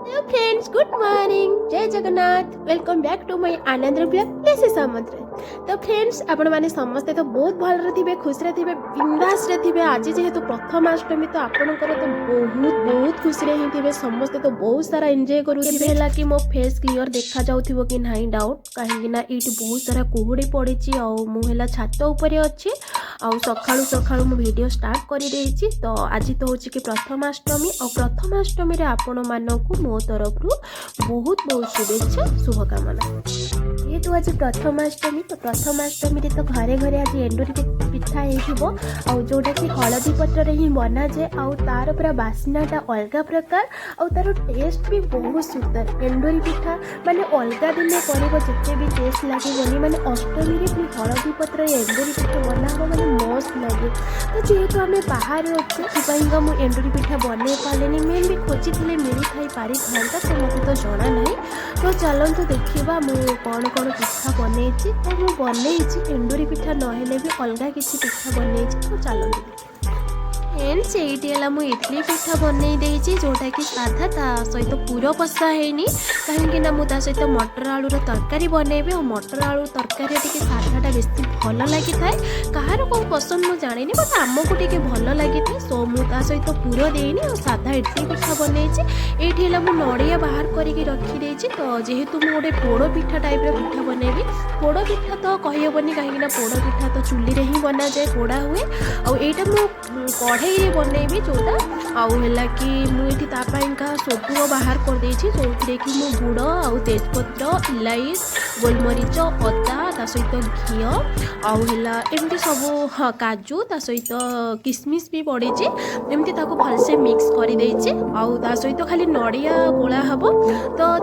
Hello friends, good morning, जय Jagannath. Welcome back to my another blog place समुद्र। तो friends, आपण माने समस्ते तो बहुत भल थे, खुशी थे, बिंदास थे। आज जेहेतु प्रथमाष्टमी तो आपणकर तो बहुत बहुत खुशी ही थे। समस्ते तो बहुत सारा एंजॉय करूला कि मो फेस क्लियर देखा जाउथिबो कि नहीं डाउट, कहीं ना ये बहुत सारा कुहुड़ी पड़ी मुझे छात उपर अच्छी सकाळू सकाळू मु वीडियो स्टार्ट कर देछि। तो आज तो हूँ कि प्रथमाष्टमी और प्रथमाष्टमी रे आपण मानकु मो तरफ बहुत बहुत शुभेच्छा शुभकामना। जेहेतु आज प्रथमाष्टमी तो प्रथमाष्टमी रे तो घरे घरे आज एंडुरी पिठा हो जोटा कि हलदी पत्र ही बना जाए तार पूरा बास्नाटा अलग प्रकार तार टेस्ट भी बहुत सुंदर। एंडुरी पिठा माने अलग दिन करते भी टेस्ट लगे माने अष्टमी रे भी हलदी पत्र एंडुरी पिठा बना हो माने मस्त लगे। तो जेहेतु आम बाहर अच्छे मुझे एंडुरी पिठा बनई पारे मैं भी खोजी मिली थी पारि था तो मत तो जना ना। तो चलते देखा मुझे कौन कौन पिठा बनई तो मुझे बनई एंडुरी पिठा नहेले भी अलग किसी पिठा बनई। तो चलते फ्रेंड्स, ये मुझे इडली पिठा बनई देती जोटा कि साधा ता सहित पूर पशा है कहीं मुझे सहित मटर आलूर तरकारी बनैबी और मटर आलू तरकारी टी साधाटा बेसी भल लगी था। कहार कौन पसंद मुझे जानी बट आमको टी भल लगी था। सो मुझे सहित पूर देनी और साधा इडली पिठा बनई। ये मुझे नड़िया बाहर करके रखीदे। तो जेहेतु मुझे गोटे पोड़ पिठा टाइप पिठा बनैबी। पोड़ पिठा तो कहीहबनी कहीं पोड़ पिठा तो चुली में ही बना जाए, पोड़ा हुए और यहाँ मुझे कढ़ई बनैबी जोटा आउला कि मुझे तापाइका सोपुर बाहर कर देछि जो कि मु गुड़ आउ तेजपत्र इलाइच गोलमरीच अदा सहित घी आउला एमती सब काजू ता सहित किसमिश भी पड़ी एमती भलसे मिक्स कर सहित खाली नड़िया गोला हम। तो